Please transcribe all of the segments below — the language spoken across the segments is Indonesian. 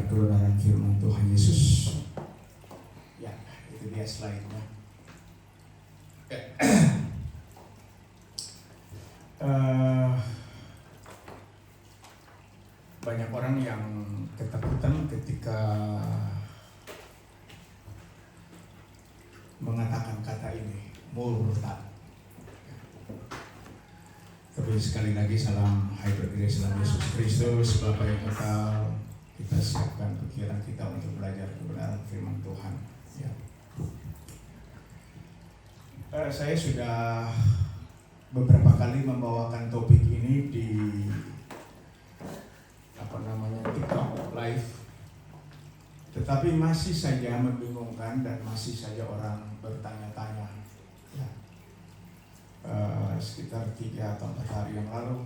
kebenaran firman Tuhan Yesus. Ya, itu dia slide-nya. Banyak orang yang ketakutan ketika mengatakan kata ini, murtad. Tapi sekali lagi salam hai bergereja dalam Yesus Kristus, Bapa yang kekal, kita siapkan pikiran kita untuk belajar kebenaran firman Tuhan. Ya. Saya sudah beberapa kali membawakan topik ini di TikTok live, tetapi masih saja membingungkan dan masih saja orang bertanya-tanya. Ya. Sekitar 3 atau 4 hari yang lalu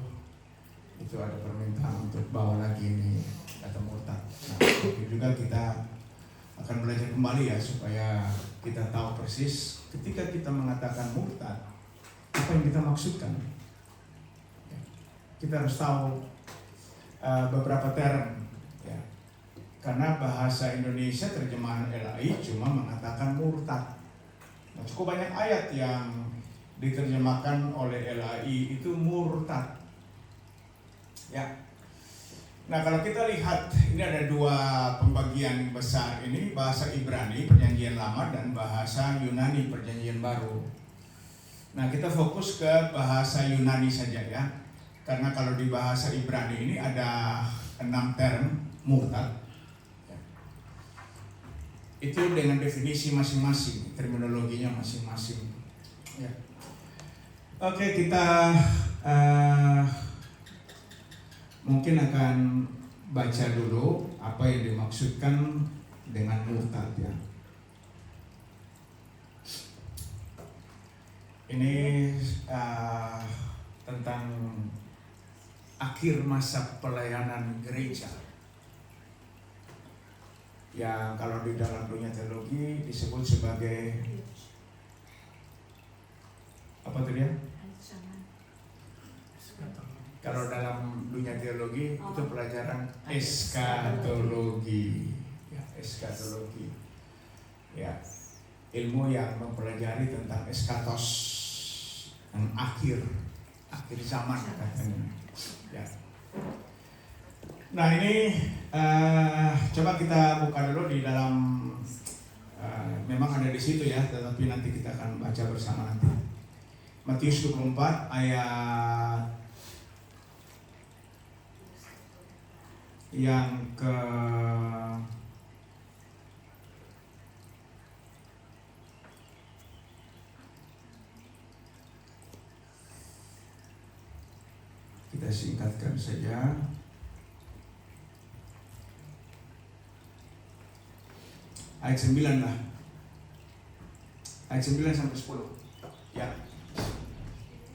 itu ada permintaan untuk bawa lagi ini kata murtad. Nah, mungkin juga kita akan belajar kembali ya supaya kita tahu persis ketika kita mengatakan murtad apa yang kita maksudkan. Ya. Kita harus tahu beberapa term ya. Karena bahasa Indonesia terjemahan LAI cuma mengatakan murtad. Nah, cukup banyak ayat yang diterjemahkan oleh LAI itu murtad. Ya. Nah, kalau kita lihat ini ada 2 pembagian besar ini, bahasa Ibrani Perjanjian Lama dan bahasa Yunani Perjanjian Baru. Nah, kita fokus ke bahasa Yunani saja ya. Karena kalau di bahasa Ibrani ini ada 6 term murtad. Ya. Itu dengan definisi masing-masing, terminologinya masing-masing. Ya. Oke, kita mungkin akan baca dulu apa yang dimaksudkan dengan murtad ya. Ini tentang akhir masa pelayanan gereja. Yang kalau di dalam dunia teologi disebut sebagai apa tadi ya? Kalau dalam dunia teologi itu pelajaran eskatologi, ya, eskatologi, ya, ilmu yang mempelajari tentang eskatos, yang akhir zaman katanya, ya. Nah ini coba kita buka dulu di dalam, memang ada di situ ya, tetapi nanti kita akan baca bersama nanti. Matius 24 ayat yang ke kita singkatkan saja. Ayat 9 lah. Ayat 9 sampai 10. Ya.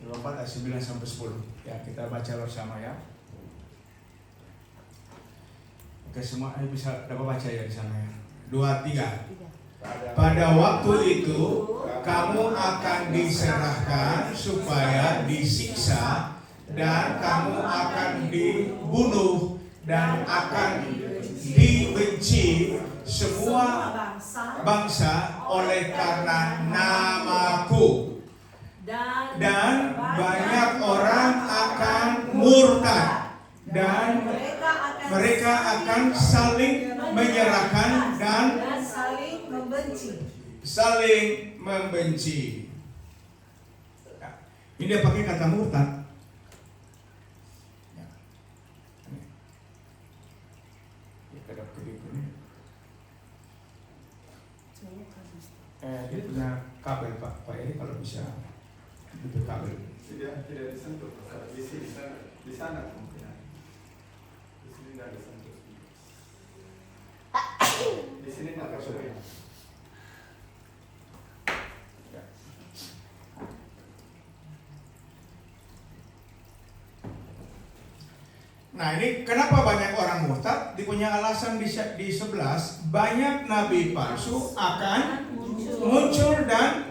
24 ayat 9 sampai 10. Ya, kita baca bersama ya. Oke, semua bisa dapat baca ya di sana ya. 2, 3. Pada waktu itu kamu akan diserahkan supaya disiksa dan kamu akan dibunuh dan akan dibenci semua bangsa oleh karena namaku, dan banyak orang akan murtad dan mereka akan saling menyerahkan dan saling membenci. Ya. Ini dia pakai kata murtad. Ya. Dia punya kabel Pak Eri kalau bisa itu kabel. Tidak disentuh. Di sana mungkin. Di sini tidak disentuh. Di sini tidak disentuh. Nah ini kenapa banyak orang murtad? Dipunya alasan di 11, banyak nabi palsu akan muncul dan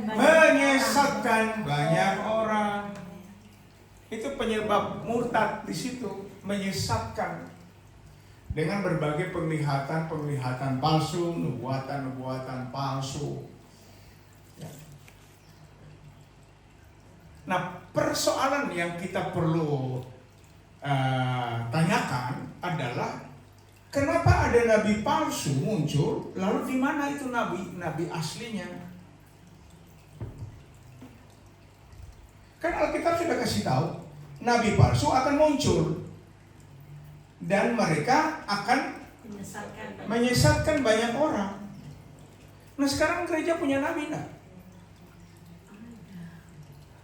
menyesatkan banyak orang. Itu penyebab murtad di situ, menyesatkan. dengan berbagai penglihatan palsu, nubuatan palsu. Ya. Nah, persoalan yang kita perlu tanyakan adalah kenapa ada nabi palsu muncul, lalu di mana itu nabi aslinya? Kan Alkitab sudah kasih tahu, nabi palsu akan muncul dan mereka akan menyesatkan banyak orang. Nah, sekarang gereja punya nabi enggak?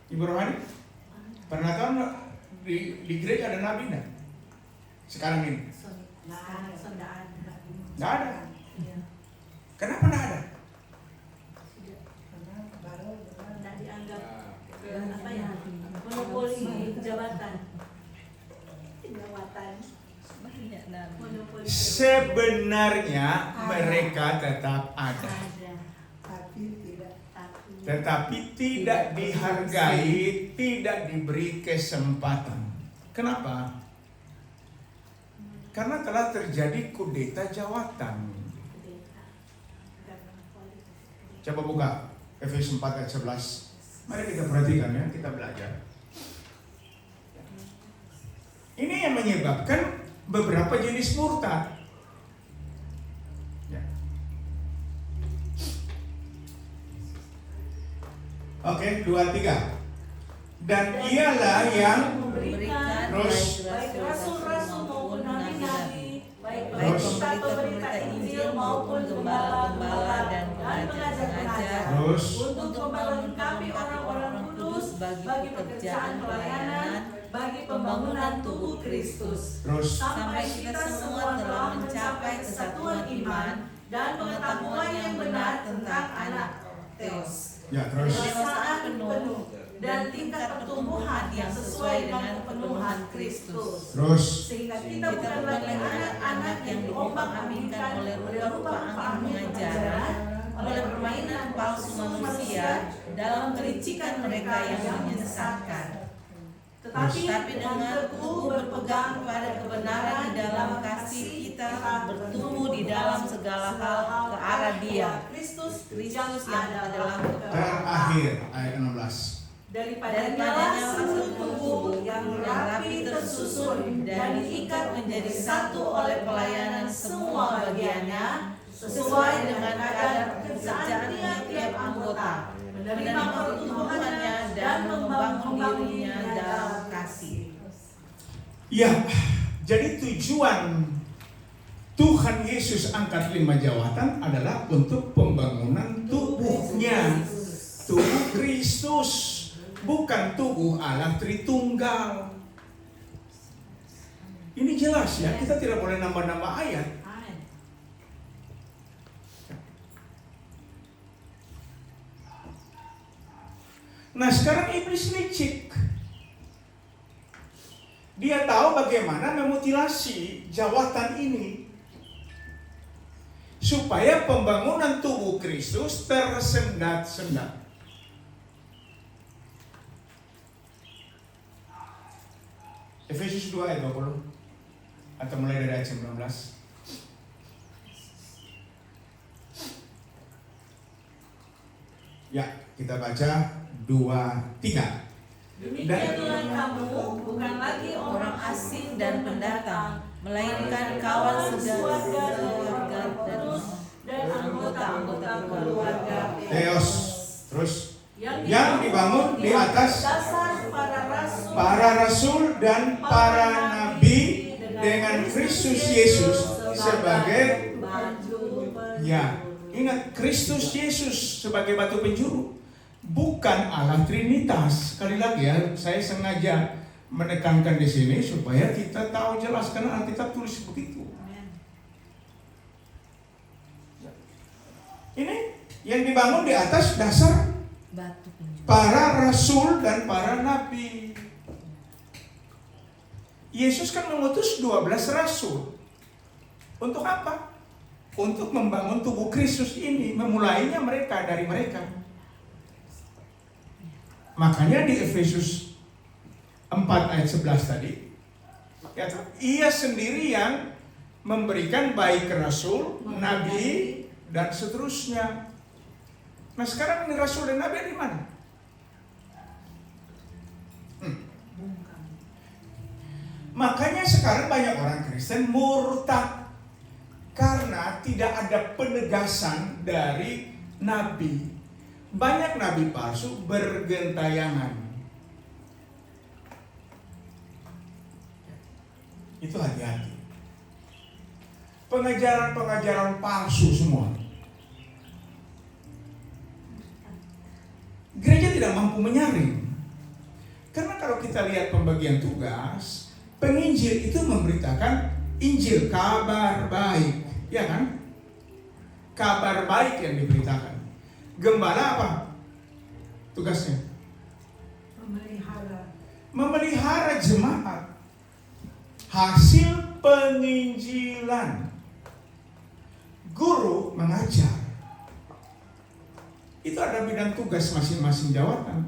Ibu Rohani, pernah tahu enggak di gereja ada nabi enggak? Sekarang ini? Enggak ada. Kenapa enggak ada? Tidak dianggap monopoli jabatan. Sebenarnya mereka tetap ada, tetapi tidak dihargai, tidak diberi kesempatan. Kenapa? Karena telah terjadi kudeta jawatan. Coba buka Efesus 4 ayat 11. Mari kita perhatikan ya, kita belajar. Ini yang menyebabkan beberapa jenis murtad. Ya. Oke, 2-3. Dan ialah yang memberikan terus baik rasul-rasul maupun nabi-nabi, baik Terus. pemberita Injil maupun gembala-gembala dan pengajar-pengajar, terus untuk melengkapi orang-orang kudus bagi pekerjaan pelayanan, bagi pembangunan tubuh Kristus, terus sampai kita semua telah mencapai kesatuan iman dan pengetahuan yang benar tentang anak Theos, ya terus kedewasaan penuh dan tingkat pertumbuhan yang sesuai dengan pemenuhan Kristus, terus sehingga kita bukan lagi anak-anak yang diombang-ambingkan oleh rupa-rupa angin pengajaran, oleh permainan palsu manusia dalam kelicikan mereka yang menyesatkan, tetapi dengan teguh berpegang pada kebenaran di dalam kasih kita bertumbuh di dalam segala hal ke arah Dia, Kristus yang adalah terakhir ayat 16. daripadanya seluruh tubuh yang rapi tersusun dan diikat menjadi satu oleh pelayanan semua bagiannya sesuai dengan kadar pekerjaan tiap-tiap anggota, menerima pertumbuhannya dan membangun dirinya dalam kasih. Ya, jadi tujuan Tuhan Yesus angkat 5 jawatan adalah untuk pembangunan tubuhnya, tubuh Kristus. Bukan tubuh Allah Tritunggal. Ini jelas ya, kita tidak boleh nambah-nambah ayat. Nah, sekarang iblis licik. Dia tahu bagaimana memutilasi jawatan ini supaya pembangunan tubuh Kristus tersendat-sendat. Efesus 2 ayat 20 atau mulai dari ayat 19. Ya, kita baca 2-3. Demikianlah kamu bukan lagi orang asing dan pendatang, melainkan kawan sekeluarga dan anggota-anggota keluarga Theos, terus yang dibangun di atas dasar para rasul dan para nabi dengan Kristus Yesus sebagai ya, ingat Kristus Yesus sebagai batu penjuru, bukan Allah Trinitas. Sekali lagi ya, saya sengaja menekankan di sini supaya kita tahu jelas karena Alkitab tulis begitu. Ini yang dibangun di atas dasar para rasul dan para nabi. Yesus kan mengutus 12 rasul. Untuk apa? Untuk membangun tubuh Kristus ini. Memulainya mereka dari mereka. Makanya di Efesus 4 ayat 11 tadi, ia sendiri yang memberikan baik rasul, nabi, dan seterusnya. Nah sekarang ini rasul dan nabi di mana? Makanya sekarang banyak orang Kristen murtad karena tidak ada penegasan dari nabi. Banyak nabi palsu bergentayangan. Itu hati-hati. Pengajaran-pengajaran palsu semua. Gereja tidak mampu menyaring. Karena kalau kita lihat pembagian tugas, penginjil itu memberitakan Injil, kabar baik, ya kan? Kabar baik yang diberitakan. Gembala apa tugasnya? Memelihara jemaat. Hasil penginjilan. Guru mengajar. Itu ada bidang tugas masing-masing jawatan.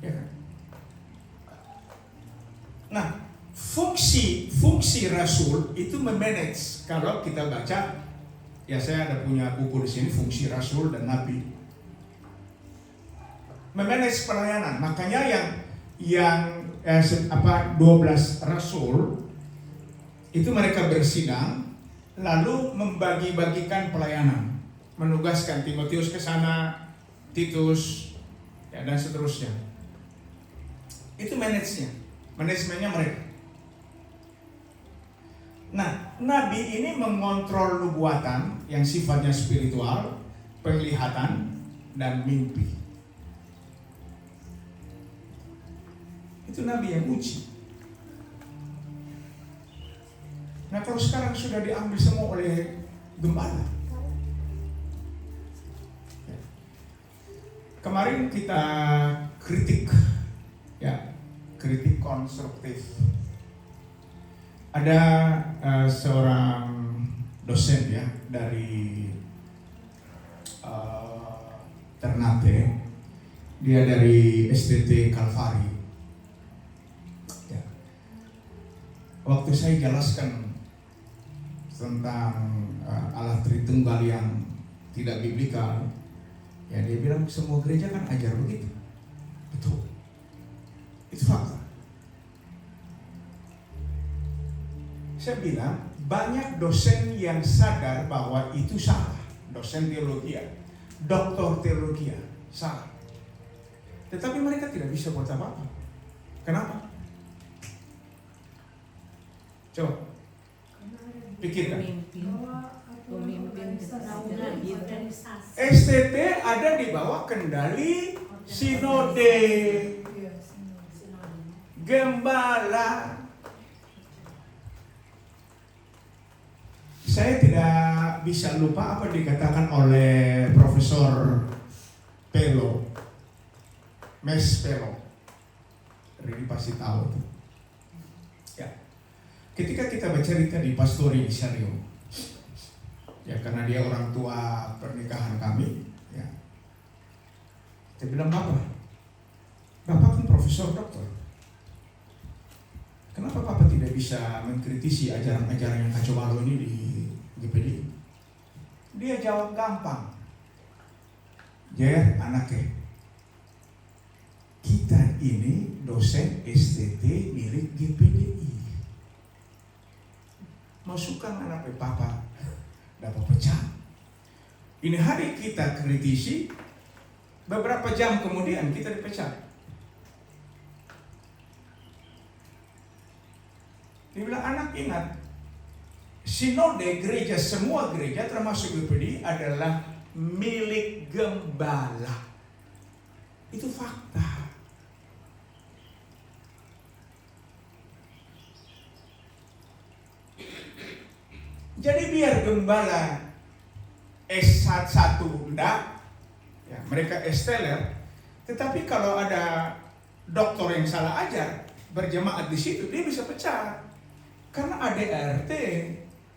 Ya kan? Nah, fungsi rasul itu memanage. Kalau kita baca, ya saya ada punya buku di sini, fungsi rasul dan nabi. Memanage pelayanan. Makanya yang 12 rasul itu mereka bersidang lalu membagi-bagikan pelayanan, menugaskan Timotius ke sana, Titus, ya, dan seterusnya. Itu manajemennya mereka. Nah, nabi ini mengontrol nubuatan yang sifatnya spiritual, penglihatan, dan mimpi. Itu nabi yang uji. Nah, kalau sekarang sudah diambil semua oleh gembala. Kemarin kita kritik, ya, kritik konstruktif. Ada seorang dosen ya dari Ternate, dia dari STT Kalvari. Ya. Waktu saya jelaskan tentang Allah Tritunggal yang tidak biblikal, ya dia bilang semua gereja kan ajar begitu. Betul, itu fakta. Saya bilang banyak dosen yang sadar bahwa itu salah. Dosen teologi, doktor teologi salah. Tetapi mereka tidak bisa buat apa-apa. Kenapa? Coba pikirkan. STT ada di bawah kendali sinode, gembala. Saya tidak bisa lupa apa dikatakan oleh Profesor Pelo, Mes Pelo. Rini pasti tahu itu. Ya. Ketika kita bercerita di Pastori di Sario, ya karena dia orang tua pernikahan kami, ya. Saya bilang, Bapak kan profesor doktor. Kenapa Bapak tidak bisa mengkritisi ajaran-ajaran yang kacau balau ini di GPD? Dia jawab gampang. Jer, anaknya, kita ini dosen STT milik GPDI. Masukkan anak Papa dapat pecah. Ini hari kita kritisi, beberapa jam kemudian kita dipecat. Dia bilang, anak ingat, sinode gereja, semua gereja termasuk GPD adalah milik gembala. Itu fakta. Jadi biar gembala S1 enggak, ya, mereka S-teller, tetapi kalau ada doktor yang salah ajar berjemaat di situ, dia bisa pecat. Karena ADRT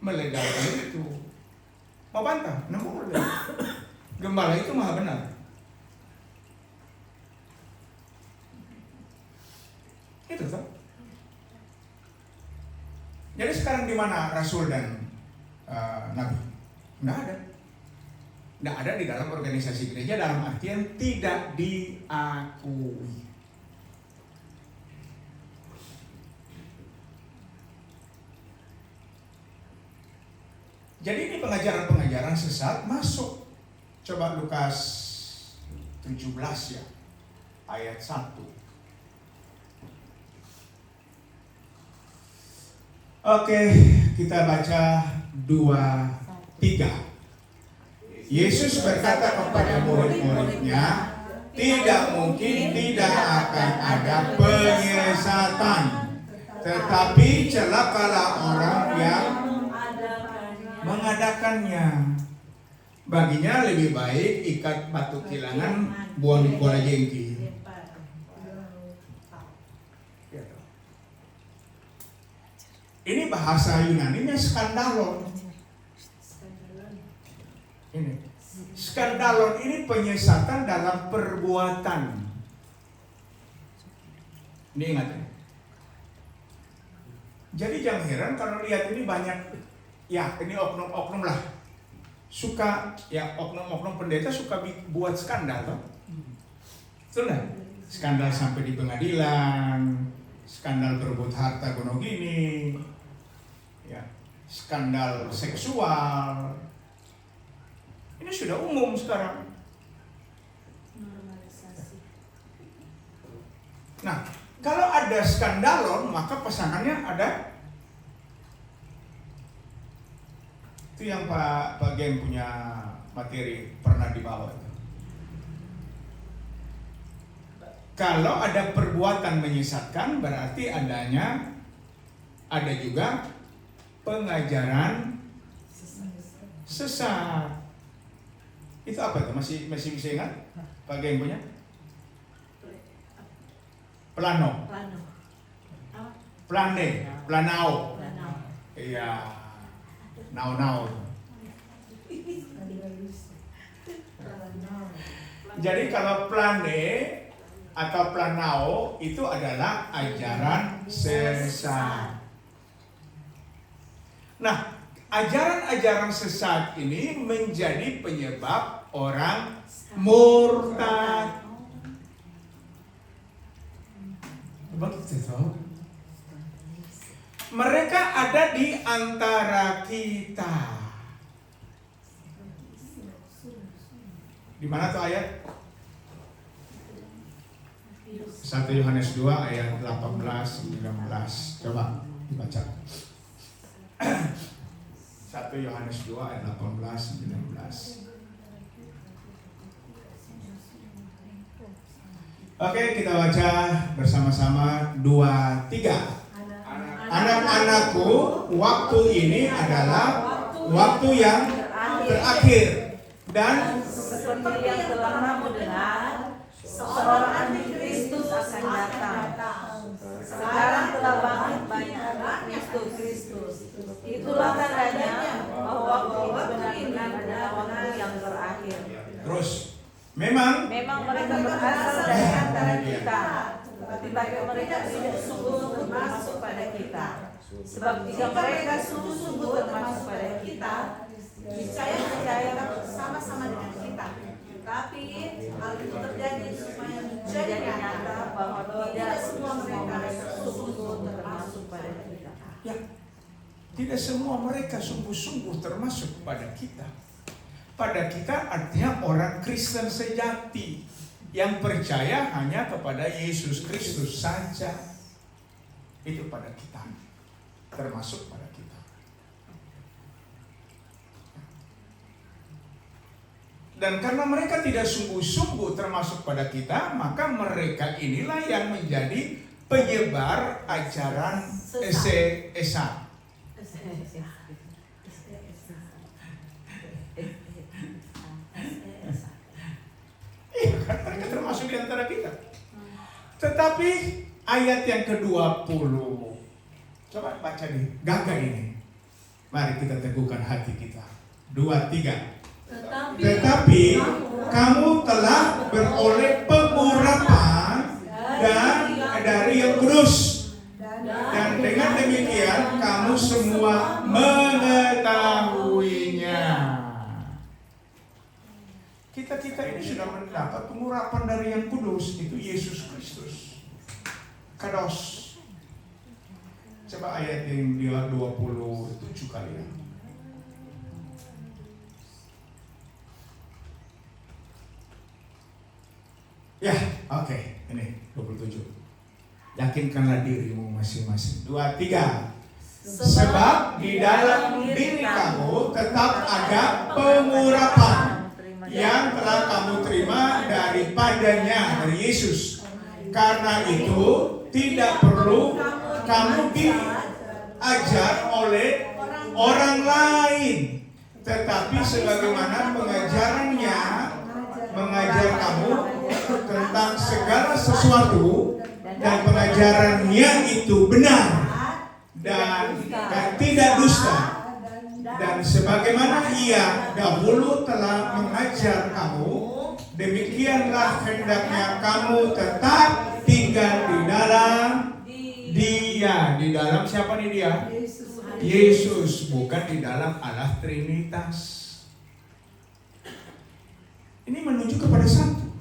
melegalkan itu. Mau bantah? Namun gembala itu maha benar. Itu tuh. Jadi sekarang di mana rasul dan nabi? Nggak ada. Nggak ada di dalam organisasi gereja, dalam artian tidak diakui. Jadi ini pengajaran-pengajaran sesat masuk. Coba Lukas 17 ya, ayat 1. Oke, kita baca 2-3. Yesus berkata kepada murid-muridnya, tidak mungkin tidak akan ada penyesatan, tetapi celakalah orang yang mengadakannya. Baginya lebih baik ikat batu kilangan buang di kuala jengki. Ini bahasa Yunaninya skandalon. Ini skandalon ini penyesatan dalam perbuatan. Ini ingat ya. Jadi jangan heran kalau lihat ini banyak, ya ini oknum-oknum lah, suka ya oknum-oknum pendeta suka buat skandal toh. Betul nggak? Skandal sampai di pengadilan, skandal berebut harta gono gini, ya skandal seksual. Ini sudah umum sekarang. Nah, kalau ada skandalon, maka pasangannya ada. Itu yang Pak Gem punya materi pernah dibawa. Kalau ada perbuatan menyesatkan, berarti ada juga pengajaran sesat. Itu apa itu? Masih bisa ingat? Pak Gem punya? Planao. Iya. Now. Jadi kalau plane atau planao itu adalah ajaran sesat. Nah, ajaran-ajaran sesat ini menjadi penyebab orang murtad. Begitu. Mereka ada di antara kita. Di mana tuh ayat? 1 Yohanes 2 ayat 18-19. Coba dibaca. 1 Yohanes 2 ayat 18-19. Oke, kita baca bersama-sama 2-3. Anak-anakku, waktu ini adalah waktu yang terakhir, dan seperti yang telah kamu dengar, seorang antikristus akan datang. Sekarang telah bangkit banyak Kristus. Itulah tandanya bahwa waktu benar-benar adalah waktu yang terakhir. Terus, memang mereka berasal dari antara kita, tetapi mereka tidak sungguh-sungguh termasuk pada kita. Sebab jika mereka sungguh-sungguh termasuk pada kita, percaya sama-sama dengan kita. Tapi hal itu terjadi supaya menjadi nyata bahwa tidak semua mereka sungguh-sungguh termasuk pada kita. ya, tidak semua mereka sungguh-sungguh termasuk pada kita. Pada kita artinya orang Kristen sejati yang percaya hanya kepada Yesus Kristus saja. Itu pada kita, termasuk pada kita. Dan karena mereka tidak sungguh-sungguh termasuk pada kita, maka mereka inilah yang menjadi penyebar ajaran sesat. Iya, kan mereka termasuk di antara kita. Tetapi ayat yang ke-20, coba baca nih, gagah ini. Mari kita teguhkan hati kita. 2-3. Tetapi kamu telah beroleh pengurapan dari yang kudus, dan dengan demikian kamu kados. Coba ayat yang di 27 kali ya. Ya, oke, ini 27. Yakinkanlah dirimu masing-masing. 2, 3. Sebab di dalam diri kamu tetap ada pengurapan yang telah kamu terima daripadanya, dari Yesus. Karena itu tidak perlu kamu diajar oleh orang lain, tetapi sebagaimana pengajarannya mengajar kamu tentang segala sesuatu, dan pengajarannya itu benar dan tidak dusta, dan sebagaimana ia dahulu telah mengajar kamu, demikianlah hendaknya kamu tetap tinggal di dalam Dia. Di dalam siapa nih dia? Yesus, bukan di dalam Allah Trinitas. Ini menuju kepada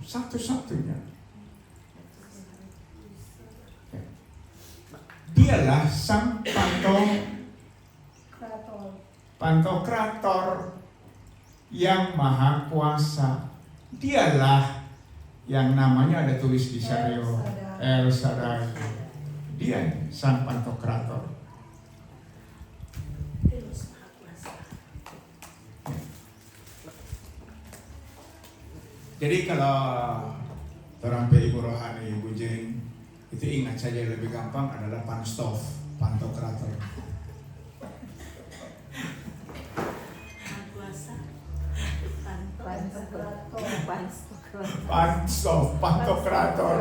satu-satunya. Dialah sang Pantokrator yang maha kuasa. Dialah yang namanya ada tulis di Sario El Shaddai. Dia sang Pantokrator. Jadi kalau orang Ibu Rohani, Ibu Jane, itu ingat saja yang lebih gampang adalah Pantokrator. Pantokrator.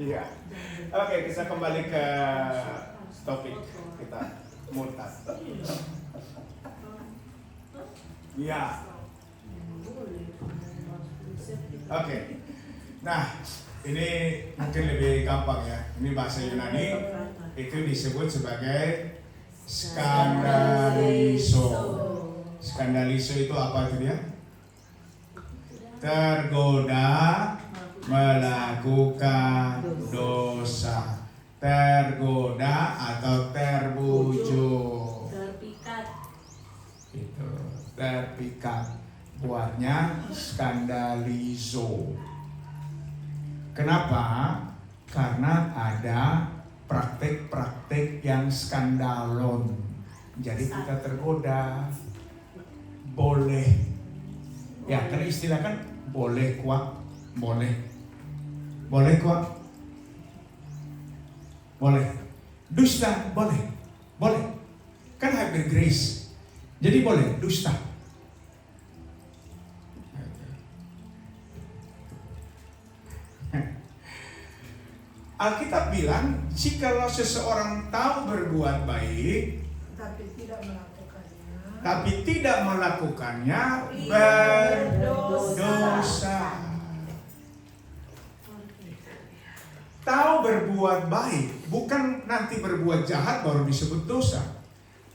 Iya. Oke, kita kembali ke topik kita, murtad. Iya. Oke. Nah, ini mungkin lebih gampang ya. Ini bahasa Yunani itu disebut sebagai skandalizo. Skandalizo itu apa itu dia? Tergoda melakukan dosa. Tergoda atau terbujuk. Terpikat. Itu, terpikat. Buatnya skandalizo. Kenapa? Karena ada praktek-praktek yang skandalon. Jadi kita tergoda. Boleh. Ya, karena istilah kan boleh kuat, boleh. Boleh kuat. Boleh. Dusta, boleh. Boleh. Kan hybrid grace. Jadi boleh, dusta. Alkitab bilang, jikalau seseorang tahu berbuat baik, tapi tidak melakukannya, berdosa. Tahu berbuat baik, bukan nanti berbuat jahat baru disebut dosa.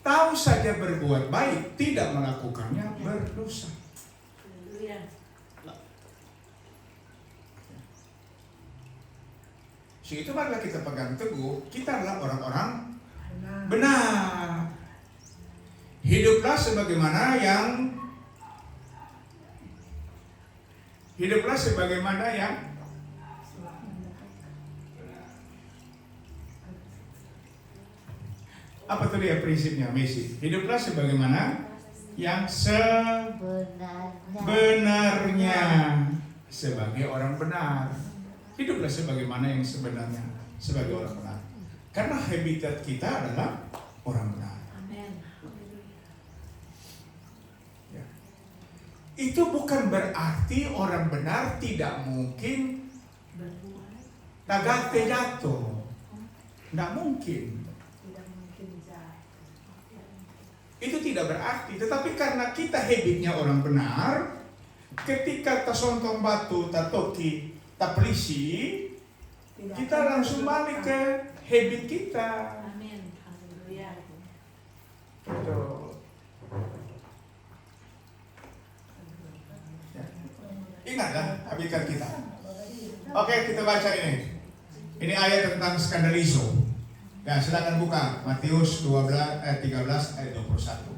Tahu saja berbuat baik, tidak melakukannya, berdosa. Itu marilah kita pegang teguh, kita adalah orang-orang benar. Hiduplah sebagaimana yang apa tuh dia prinsipnya, Messi? Hiduplah sebagaimana yang sebenarnya, sebagai orang benar. Hiduplah sebagaimana yang sebenarnya, sebagai orang benar. Karena habitat kita adalah orang benar. Amin. Ya. Itu bukan berarti orang benar tidak mungkin tagate jatuh. Tidak mungkin. Itu tidak berarti. Tetapi karena kita habitnya orang benar, ketika tasontong batu, tatoki, tapelisi, kita langsung balik ke habit kita. Amin. Haleluya. Betul. Ya. Ingatlah habitat kita. Oke, kita baca ini. Ini ayat tentang skandalizo. Ya, silakan buka Matius 13 ayat 21.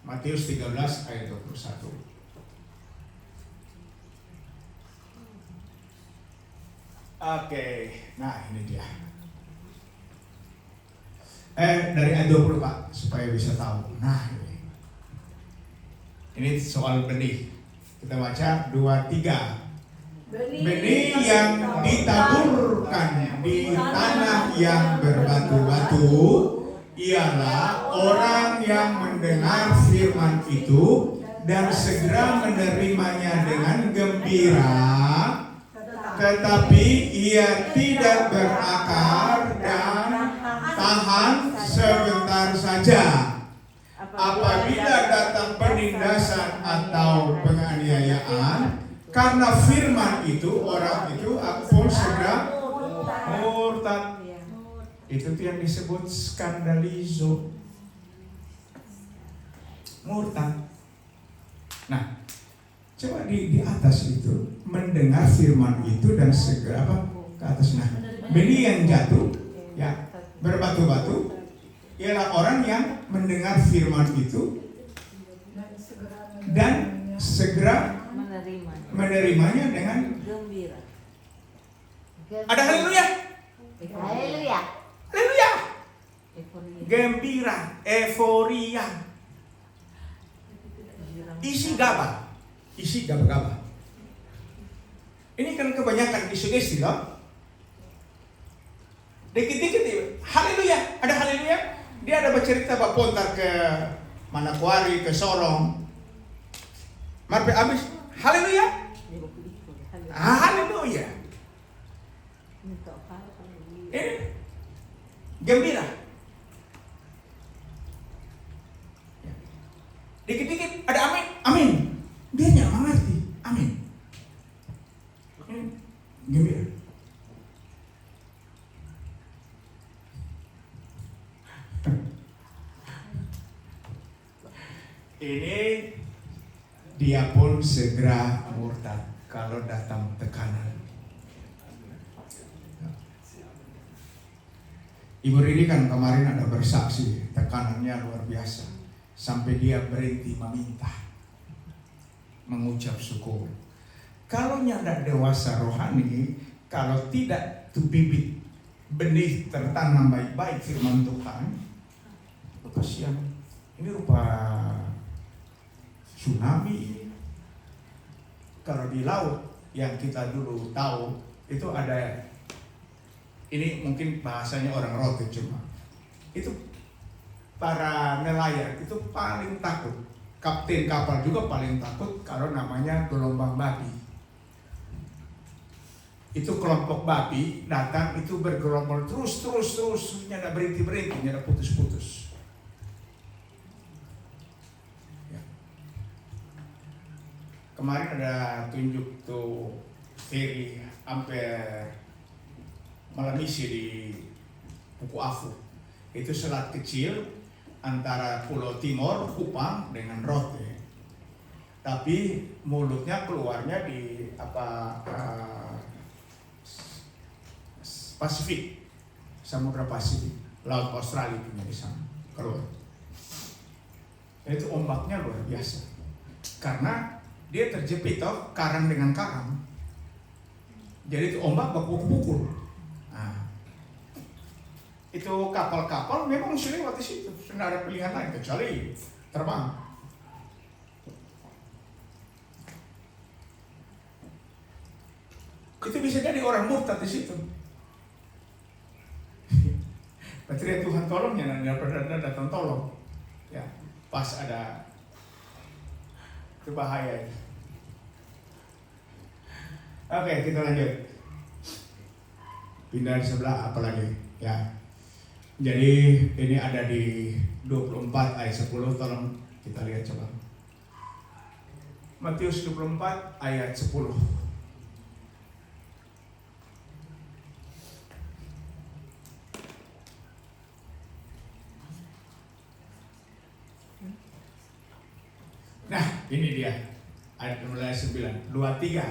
Matius 13 ayat 21. Oke, nah ini dia. Dari ayat 20 Pak, supaya bisa tahu. Nah ini soal benih. Kita baca 2-3. Benih yang ditaburkan di tanah yang berbatu-batu ialah orang yang mendengar firman itu dan segera menerimanya dengan gembira, tetapi ia tidak berakar dan tahan sebentar saja. Apabila datang penindasan atau penganiayaan karena firman itu, orang itu pun segera murtad. Itu yang disebut skandalizo, murtad. Nah, coba di atas itu mendengar firman itu dan segera apa ke atas. Nah, benih yang jatuh ya berbatu-batu ialah orang yang mendengar firman itu dan segera menerimanya dengan gembira. Ada haleluya. Haleluya. Haleluya. Euforia. Gembira, euforia. Isi gabah. Isi gabah-gabah. Ini kan kebanyakan disugesti loh. Dikit-dikit haleluya, ada haleluya. Dia ada bercerita bahwa pontar ke Manokwari, ke Sorong. Marpe abis haleluya. Haleluya. Gembira. Dikit-dikit ada amin, amin. Dia nggak mengerti, amin. Gembira. Ini dia pun segera murtad kalau datang tekanan. Ibu Riri kan kemarin ada bersaksi, tekanannya luar biasa sampai dia berhenti meminta, mengucap syukur. Kalau tidak dewasa rohani, kalau tidak tuh bibit benih tertanam baik-baik firman Tuhan, kasihan. Ini rupa tsunami. Kalau di laut yang kita dulu tahu itu ada, ini mungkin bahasanya orang rote, cuma itu para nelayan itu paling takut, kapten kapal juga paling takut kalau namanya gelombang babi. Itu kelompok babi datang itu bergerombol terus, nyada berhenti, nyada putus. Ya. Kemarin ada tunjuk tuh ferry hampir malam misi di Buku Afu. Itu selat kecil antara Pulau Timor, Kupang dengan Rote. Tapi mulutnya keluarnya di Pasifik, Samudra Pasifik, Laut Australia punya di sana keluar. Itu ombaknya luar biasa karena dia terjepit toh karang dengan karang. Jadi itu ombak pukul. Nah, itu kapal-kapal memang sudah lewat di situ, sudah ada pilihan lain kecuali terbang. Itu bisa jadi orang murtad di situ. Berarti Tuhan tolongnya, dan datang tolong. Ya, pas ada itu bahaya. Oke, kita lanjut. Pindah di sebelah apa lagi? Ya. Jadi ini ada di 24 ayat 10, tolong kita lihat coba. Matius 24 ayat 10. Nah, ini dia ayat 9, 23.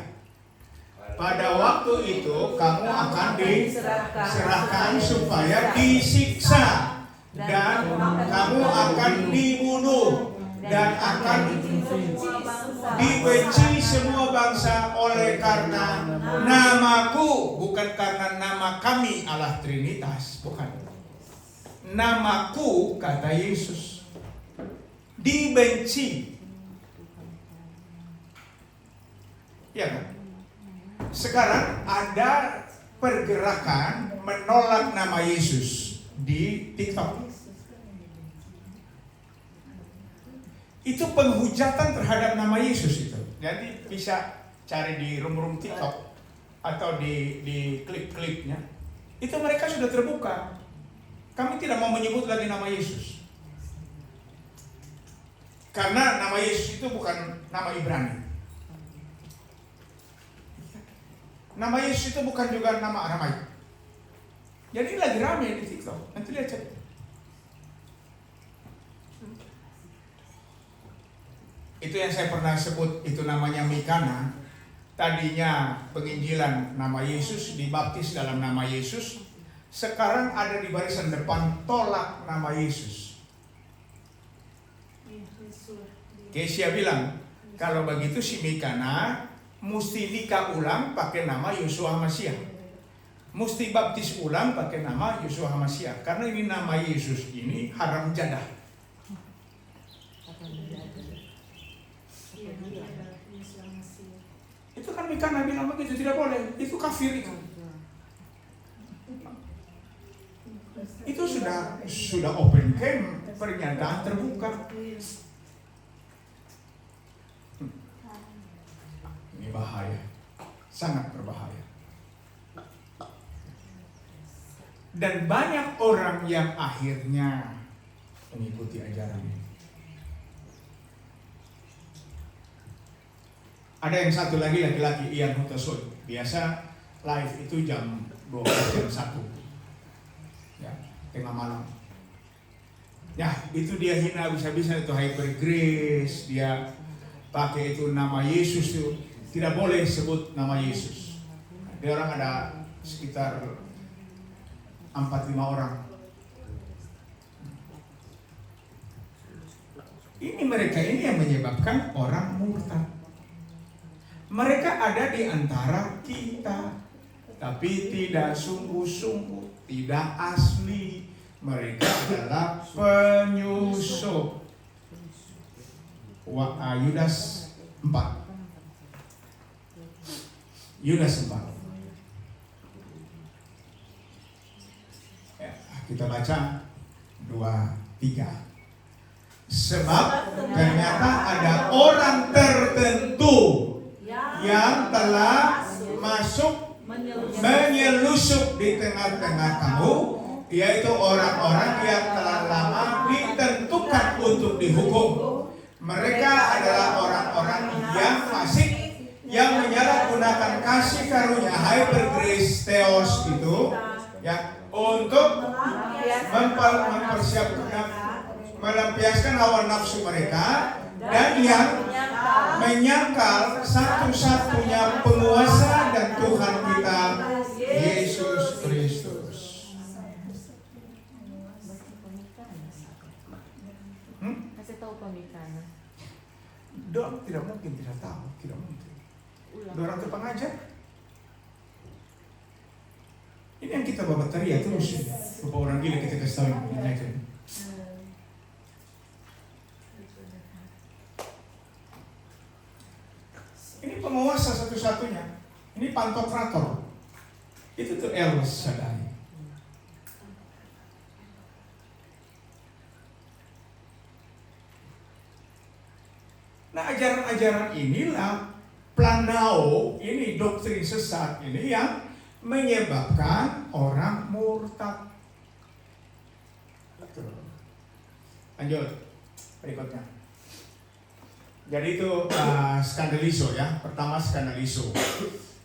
Pada waktu itu kamu akan diserahkan supaya disiksa, dan kamu akan dibunuh, dan akan dibenci semua bangsa oleh karena namaku, bukan karena nama kami Allah Trinitas, bukan. Namaku, kata Yesus, dibenci. Ya kan? Sekarang ada pergerakan menolak nama Yesus di TikTok. Itu penghujatan terhadap nama Yesus itu. Jadi bisa cari di room-room TikTok atau di klip-klipnya. Itu mereka sudah terbuka. Kami tidak mau menyebut lagi nama Yesus. Karena nama Yesus itu bukan nama Ibrani. Nama Yesus itu bukan juga nama Aramaik. Jadi lagi ramai di TikTok. Nanti lihat cek. Itu yang saya pernah sebut, itu namanya Mikana. Tadinya penginjilan nama Yesus, dibaptis dalam nama Yesus. Sekarang ada di barisan depan tolak nama Yesus. Kesia bilang, kalau begitu si Mikana mesti nikah ulang pakai nama Yeshua Hamasiah. Mesti baptis ulang pakai nama Yeshua Hamasiah. Karena ini nama Yesus ini haram jadah. Itu kan Mikana bilang begitu, tidak boleh. Itu kafir itu. Itu sudah open camp, pernyataan terbuka. Ini bahaya, sangat berbahaya. Dan banyak orang yang akhirnya mengikuti ajaran ini. Ada yang satu lagi laki-laki, Ian Hutesut. Biasa live itu jam 12 jam 1. Ya, tengah malam. Ya, itu dia hina bisa-bisa itu hyper grace, dia pakai itu nama Yesus itu. Tidak boleh sebut nama Yesus. Dia orang ada sekitar 4-5 orang. Mereka ini yang menyebabkan orang murtad. Mereka ada di antara kita, tapi tidak sungguh-sungguh, tidak asli. Mereka adalah penyusup. Yudas 4. Yudas 4. Ya, kita baca 2-3. Sebab ternyata ada orang tertentu yang telah masuk menyelusup di tengah-tengah kamu, yaitu orang-orang yang telah lama ditentukan untuk dihukum. Mereka adalah orang-orang yang fasik, yang menyalahgunakan kasih karunia hypergrace theos itu ya untuk mempersiapkan, melampiaskan hawa nafsu mereka, dan yang menyangkal satu-satunya penguasa dan Tuhan kita Yesus Kristus. Kasih tahu pemikiran. Dorang tidak mungkin tidak tahu, tidak mungkin. Dorang itu pengajar. Ini yang kita bawa teriak terus. Bapak orang gila kita kasih tahu yang pengajar. Ini penguasa satu-satunya. Ini pantokrator. Itu tuh El Shaddai. Nah, ajaran-ajaran inilah planao, ini doktrin sesat ini yang menyebabkan orang murtad. Lanjut berikutnya. Jadi itu skandaliso ya. Pertama skandaliso.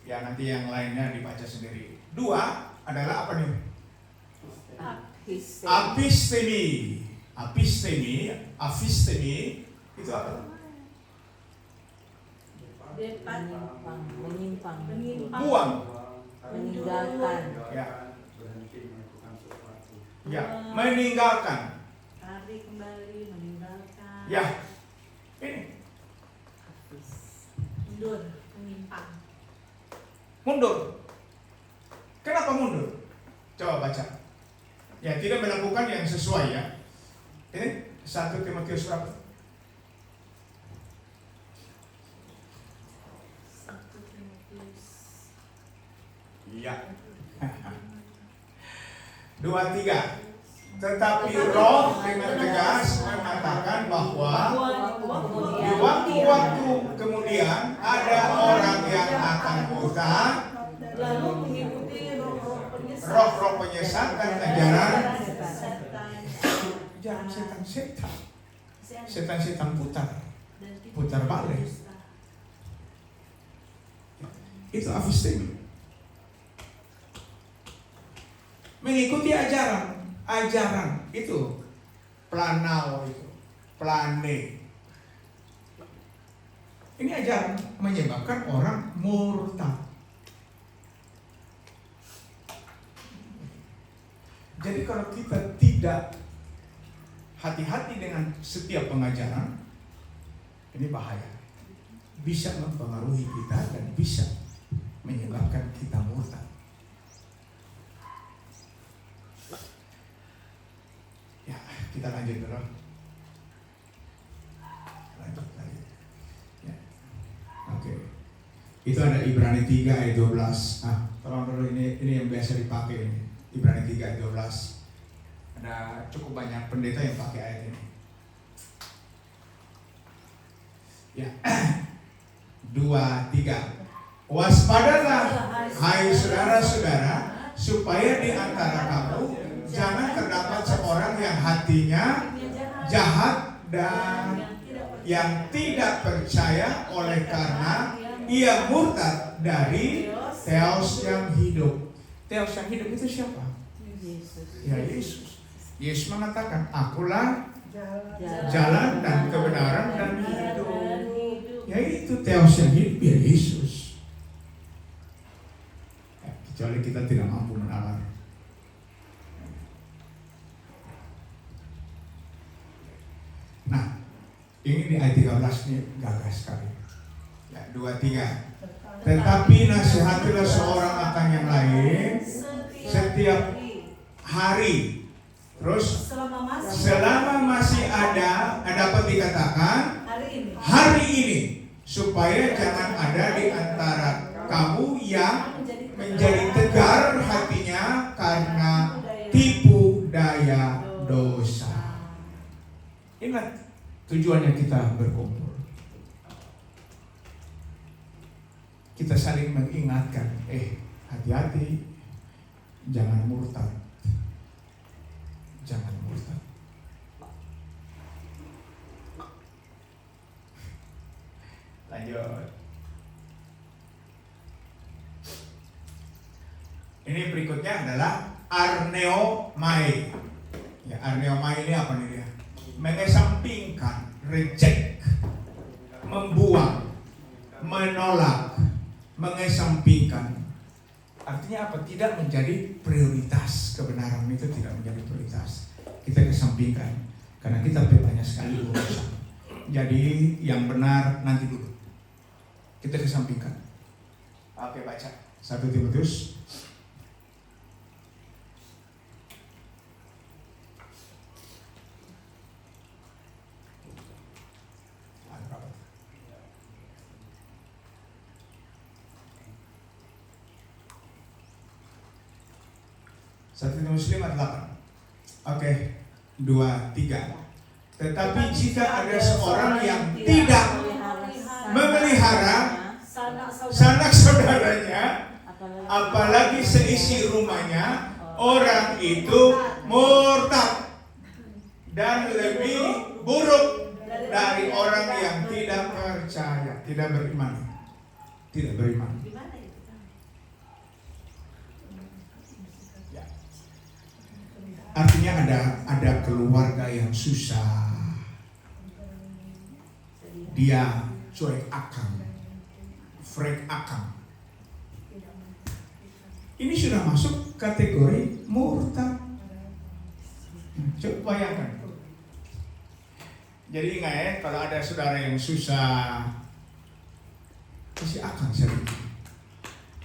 Ya nanti yang lainnya dibaca sendiri. 2 adalah apa nih? Apistemi. Apistemi itu apa? menyimpang, buang. meninggalkan, Ya. Berhenti melakukan sesuatu. Ya, meninggalkan. tarik kembali, meninggalkan, Ya, ini mundur, menyimpang. mundur. Kenapa mundur? Coba baca. Ya, tidak melakukan yang sesuai ya. Ini 1 Timotius berapa? 1 Timotius. Iya. 2:3. Tetapi Roh dengan tegas mengatakan bahwa di waktu-waktu kemudian ada orang yang akan murtad, Lalu mengikuti roh-roh penyesat dan ajaran setan. setan-setan. Setan-setan putar balik. Itu afistemi. Mengikuti ajaran itu planao itu, plane. Ini ajaran menyebabkan orang murtad. Jadi kalau kita tidak hati-hati dengan setiap pengajaran, ini bahaya. Bisa mempengaruhi kita dan bisa menyebabkan kita murtad. Ya, kita lanjut dulu. Lanjut lagi. Ya. Oke. Itu ada Ibrani 3 ayat 12. Tolong dulu ini yang biasa dipakai ini. Ibrani 3 ayat 12. Ada cukup banyak pendeta yang pakai ayat ini. Ya. 2, 3. Waspadalah hai saudara-saudara, supaya di antara kamu jangan terdapat seorang yang hatinya jahat dan yang tidak percaya oleh karena ia murtad dari Theos yang hidup. Theos yang hidup itu siapa? Yesus. Ya, Yesus. Yesus mengatakan, akulah jalan dan kebenaran dan hidup. Ya, itu Theos yang hidup, ya Yesus. Ya, kecuali kita tidak mampu menalar. Nah, ini di ayat 13 ini gagah sekali. Ya, 2-3. Tetapi nasihatilah seorang akan yang lain setiap hari. Terus selama masih ada dapat dikatakan hari ini, supaya jangan ada di antara kamu yang menjadi tegar hatinya karena tipu daya dosa. Ingat tujuannya kita berkumpul. Kita saling mengingatkan, hati-hati, jangan murtad. Jangan murtad. Lanjut. Ini berikutnya adalah arneomai. Ya, arneomai ini apa nih dia? Mengesampingkan, reject, membuang, menolak, mengesampingkan. Artinya apa? Tidak menjadi prioritas. Kebenaran itu tidak menjadi prioritas. Kita kesampingkan karena kita banyak sekali urusan. Jadi yang benar nanti dulu. Kita kesampingkan. Oke, baca 1 Timotius. Satu Muslim 8. Oke, 2, 3. Tetapi jika ada seorang yang tidak memelihara sanak saudaranya, apalagi seisi rumahnya, orang itu murtad dan lebih buruk dari orang yang tidak percaya, tidak beriman. Tidak beriman. Artinya ada keluarga yang susah, dia cuek akal, Frank Akam. Ini sudah masuk kategori murtad. Coba bayangkan. Jadi ingat ya, kalau ada saudara yang susah, kasih akang sedikit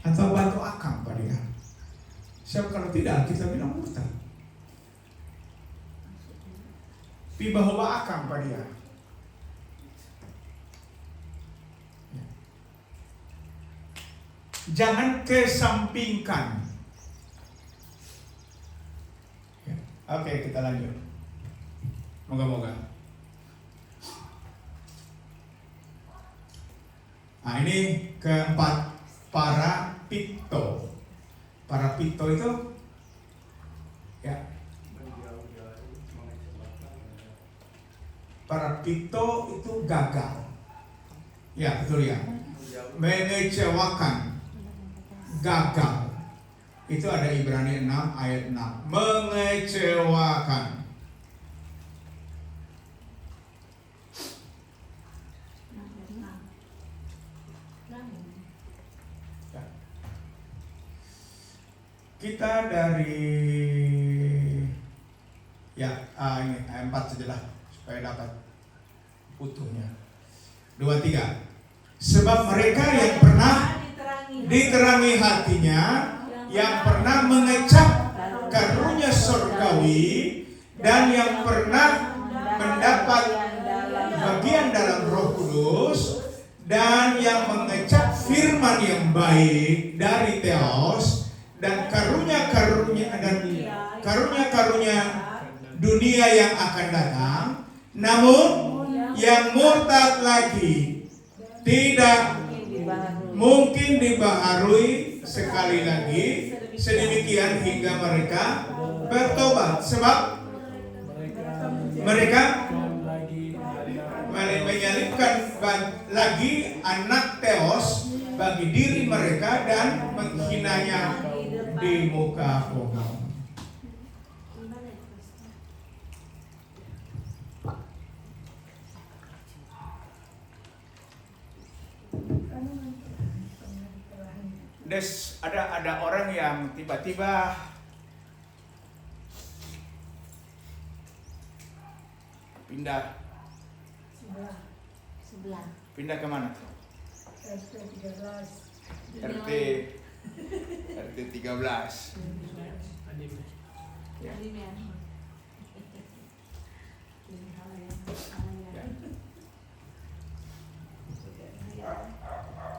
atau bantu akang pada dia. Sebab kalau tidak, kita bilang murtad. Tiba-tiba akang pada dia. Jangan kesampingkan. Ya. Oke, kita lanjut. Moga-moga. Nah, ini keempat, para pikto. Para pikto itu ya. Para pikto itu gagal. Ya, betul ya. Mengecewakan. Gagal. Itu ada Ibrani 6 ayat 6. Mengecewakan. Kita dari ini ayat 4 saja lah supaya dapat utuhnya. 2, 3. Sebab mereka yang pernah diterangi hatinya, yang pernah mengecap karunia surgawi, dan yang pernah mendapat bagian dalam Roh Kudus, dan yang mengecap firman yang baik dari Theos, dan karunia-karunia dunia yang akan datang, namun yang murtad lagi tidak mungkin dibaharui sekali lagi sedemikian hingga mereka bertobat, sebab mereka menyalibkan lagi anak Theos bagi diri mereka dan menghinanya di muka umum. Ada orang yang tiba-tiba pindah ke mana? RT 13. Ya.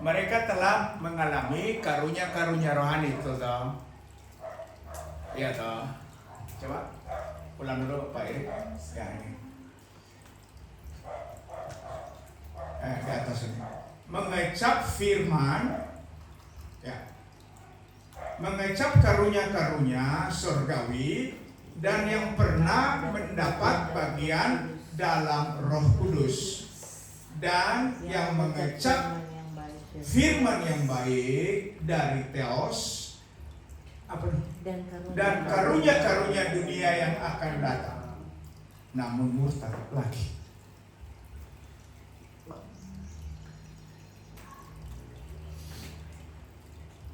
Mereka telah mengalami karunia-karunia rohani itu toh. Iya toh. Coba ulang dulu Pak Erik. Ya ini. Di atas ini. Mengecap firman, ya. Mengecap karunia-karunia surgawi, dan yang pernah mendapat bagian dalam Roh Kudus, dan yang mengecap firman yang baik dari Theos, dan karunia-karunia dunia yang akan datang, namun murtad lagi.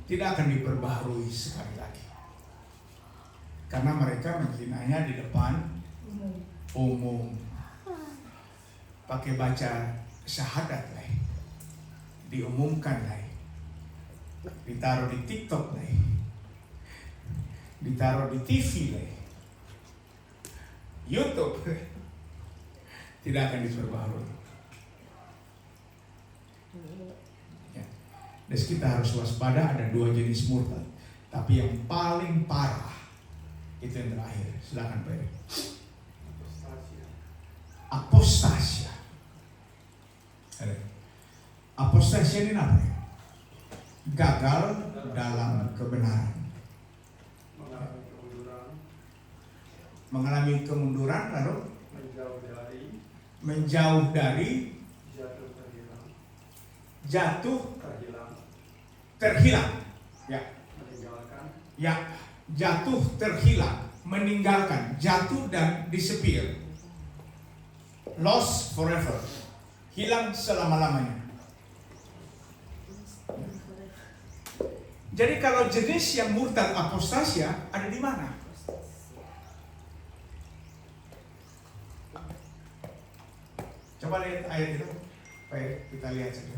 Tidak akan diperbaharui sekali lagi, karena mereka menghinanya di depan umum, pakai baca syahadat lah, diumumkan lah, ditaruh di TikTok lah, ditaruh di TV lah, YouTube, tidak akan diperbaharui. Dan kita harus waspada, ada 2 jenis murtad. Tapi yang paling parah itu yang terakhir. Silakan Pak Erik. Apostasia. Apostasia ini apa ya? Gagal dalam kebenaran. Mengalami kemunduran lalu menjauh dari jatuh terhilang, ya, jatuh terhilang, meninggalkan, jatuh dan disappear, lost forever, hilang selama-lamanya. Jadi kalau jenis yang murtad apostasia ada di mana? Coba lihat ayat itu. Baik, kita lihat saja.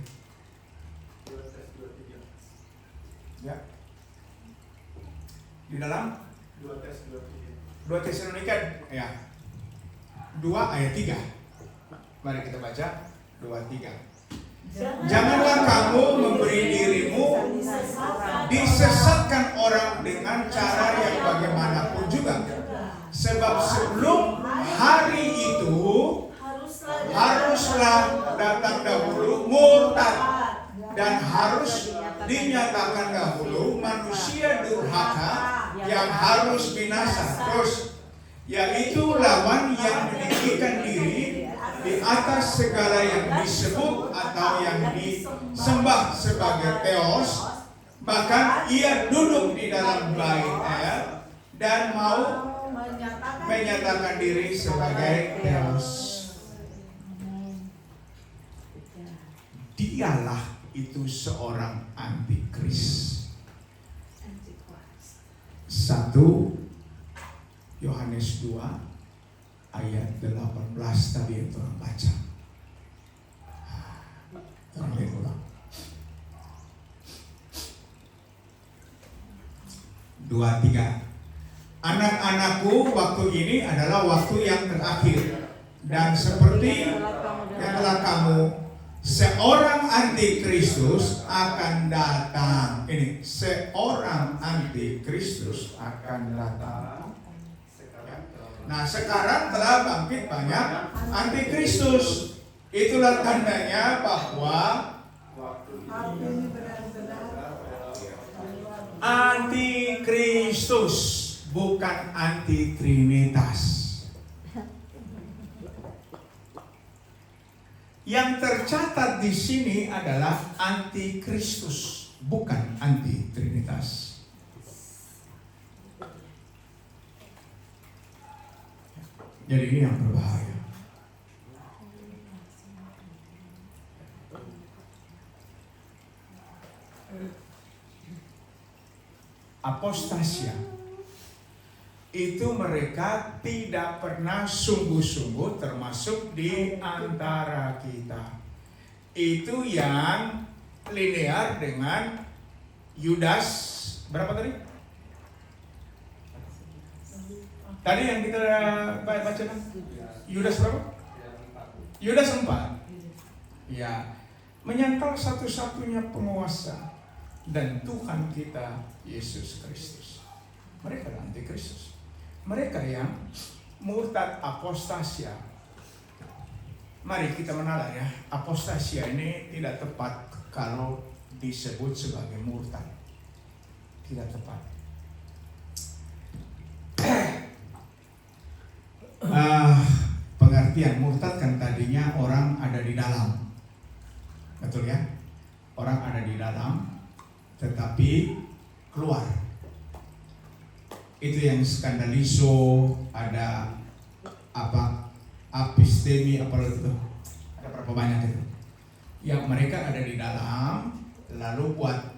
2 tes 2:3. Ya. Di dalam 2 tes 2:3. 2 Tesalonika ya. 2 ayat 3. Mari kita baca 2:3. Janganlah kamu memberi dirimu disesatkan orang dengan cara yang bagaimanapun juga. Sebab sebelum hari itu haruslah datang dahulu murtad, dan harus dinyatakan dahulu manusia durhaka yang harus binasa. Terus, yaitu lawan yang meninggikan diri di atas segala yang disebut atau yang disembah sebagai theos, bahkan ia duduk di dalam bait El dan mau menyatakan diri sebagai theos. Dialah itu seorang antikris. 1 Yohanes 2 ayat 18 tadi yang orang baca. Orang lihat ulang. 2:3. Anak-anakku, waktu ini adalah waktu yang terakhir, dan seperti yang telah kamu, seorang antikristus akan datang. Ini seorang antikristus akan datang. Nah, sekarang telah bangkit banyak antikristus. Itulah tandanya bahwa antikristus bukan antitrinitas. Yang tercatat di sini adalah antikristus, bukan antitrinitas. Jadi ini yang berbahaya. Apostasia itu mereka tidak pernah sungguh-sungguh termasuk di antara kita. Itu yang linear dengan Yudas berapa tadi? Tadi yang kita baca kan? Yudas berapa? Yudas 4. Ya, menyangkal satu-satunya penguasa dan Tuhan kita Yesus Kristus. Mereka adalah antikristus. Mereka yang murtad apostasia. Mari kita menalar ya, apostasia ini tidak tepat kalau disebut sebagai murtad. Tidak tepat. Pengertian murtad kan tadinya orang ada di dalam, betul ya? Orang ada di dalam, tetapi keluar. Itu yang skandaliso, ada apa? Apistemi apa itu? Ada berapa banyak itu? Yang mereka ada di dalam, lalu buat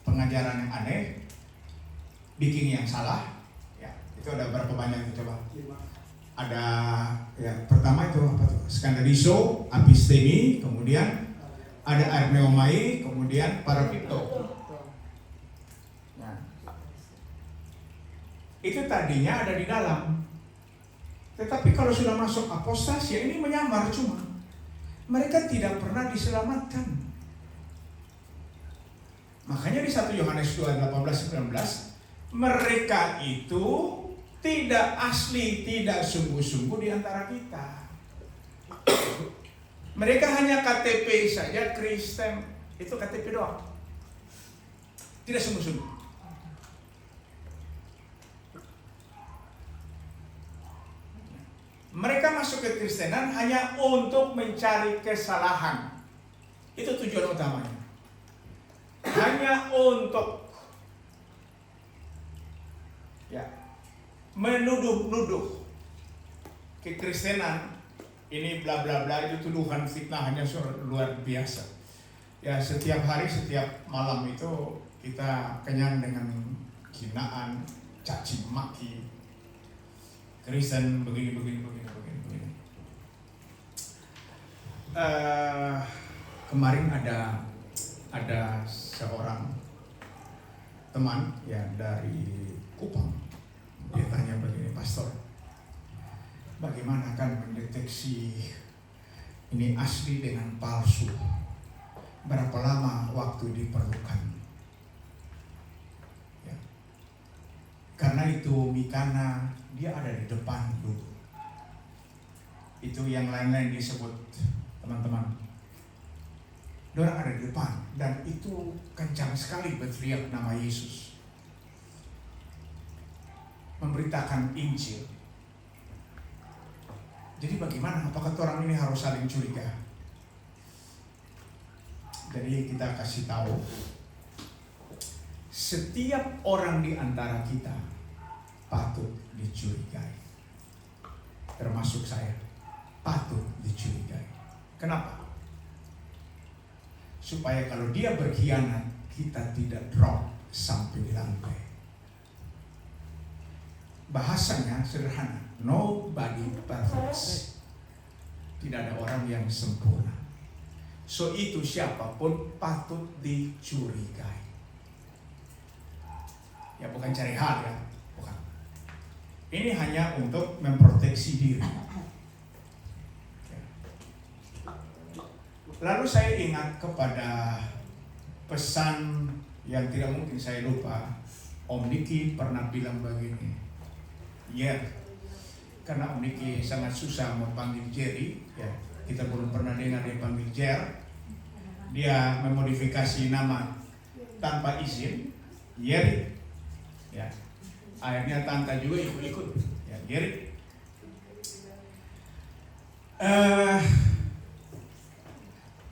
pengajaran yang aneh, bikin yang salah. Ya, itu ada berapa banyak itu coba? Ada ya, pertama itu apa tuh? Skandaliso, apistemi, kemudian ada arneomai, kemudian parapito. Nah, itu tadinya ada di dalam. Tetapi kalau sudah masuk apostasia ini menyamar, cuma mereka tidak pernah diselamatkan. Makanya di 1 Yohanes 2, 18-19 mereka itu tidak asli, tidak sungguh-sungguh di antara kita. Mereka hanya KTP saja, Kristen. Itu KTP doang. Tidak sungguh-sungguh. Mereka masuk ke Kristenan hanya untuk mencari kesalahan. Itu tujuan utamanya. Hanya untuk menuduh-nuduh kekristenan ini bla bla bla, itu tuduhan fitnahnya luar biasa. Ya, setiap hari, setiap malam itu kita kenyang dengan hinaan, caci maki, Kristen begini. Kemarin ada seorang teman ya dari Kupang. Dia tanya begini, pastor, bagaimana kan mendeteksi ini asli dengan palsu? Berapa lama waktu diperlukan? Ya. Karena itu Mikana dia ada di depan dulu. Itu yang lain-lain disebut teman-teman. Dia ada di depan dan itu kencang sekali berteriak nama Yesus. Memberitakan Injil. Jadi bagaimana? Apakah orang ini harus saling curiga? Jadi kita kasih tahu, setiap orang di antara kita patut dicurigai, termasuk saya, patut dicurigai. Kenapa? Supaya kalau dia berkhianat, kita tidak drop sampai di lantai. Bahasanya sederhana, nobody perfect. Tidak ada orang yang sempurna. So itu siapapun patut dicurigai. Ya bukan cari hal ya, bukan. Ini hanya untuk memproteksi diri. Lalu saya ingat kepada pesan yang tidak mungkin saya lupa. Om Niki pernah bilang begini, karena Om Niki sangat susah memanggil Jerry, ya. Kita belum pernah dengar dia panggil Jer. Dia memodifikasi nama tanpa izin, Yeri. Ya. Akhirnya Tanta juga ikut-ikut, ya, Yeri.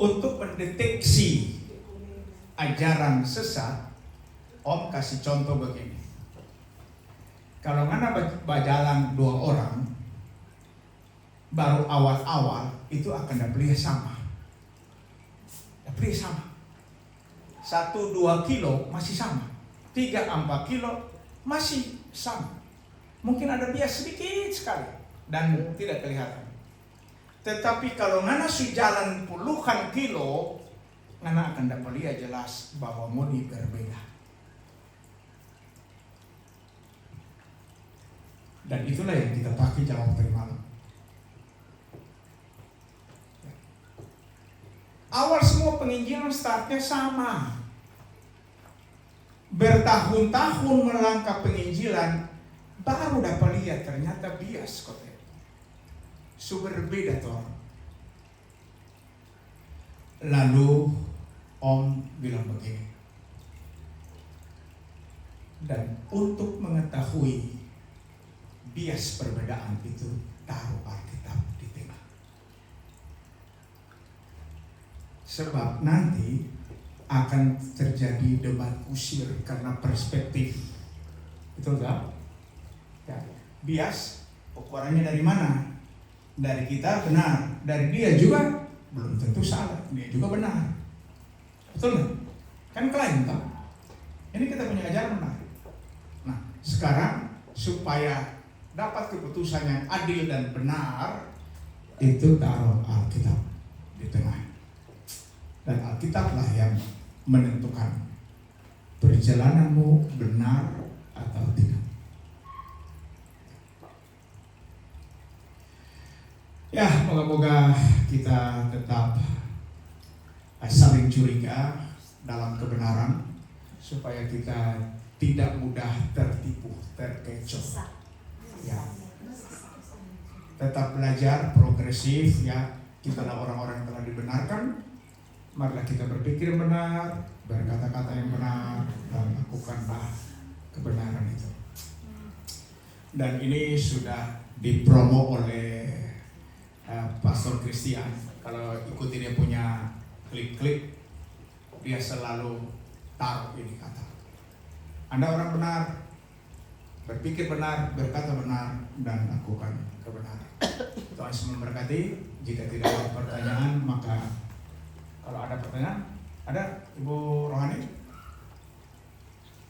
Untuk mendeteksi ajaran sesat, Om kasih contoh begini. Kalau ngana berjalan 2 orang, baru awal-awal itu akan dapet sama. 1-2 kilo masih sama. 3-4 kilo masih sama. Mungkin ada bias sedikit sekali dan tidak kelihatan. Tetapi kalau ngana jalan puluhan kilo, ngana akan dapat lihat jelas bahwa muni berbeda. Dan itulah yang kita pakai jawab tadi malam. Awal semua penginjilan startnya sama. Bertahun-tahun melangkah penginjilan, baru dapat lihat ternyata bias kok. Berbeda toh. Lalu Om bilang begini. Dan untuk mengetahui bias perbedaan itu, taruh Alkitab di tengah. Sebab nanti akan terjadi debat kusir karena perspektif. Betul tak? Ya. Bias ukurannya dari mana? Dari kita benar, dari dia juga belum tentu salah, dia juga benar. Betul nggak? Kan klaim tak? Ini kita punya ajaran benar. Nah, sekarang supaya dapat keputusan yang adil dan benar, itu taruh Alkitab di tengah. Dan Alkitablah yang menentukan perjalananmu benar atau tidak. Ya, moga-moga kita tetap saling curiga dalam kebenaran supaya kita tidak mudah tertipu, terkecoh. Ya. Tetap belajar progresif ya. Kita adalah orang-orang yang telah dibenarkan. Marilah kita berpikir benar, berkata-kata yang benar, dan lakukanlah kebenaran itu. Dan ini sudah dipromo oleh Pastor Christian. Kalau ikuti dia punya klik-klik, dia selalu taruh ini kata. Anda orang benar, berpikir benar, berkata benar, dan lakukan kebenaran. Tuhan Yesus memberkati. Jika tidak ada pertanyaan, maka kalau ada pertanyaan, Ada Ibu Rohani?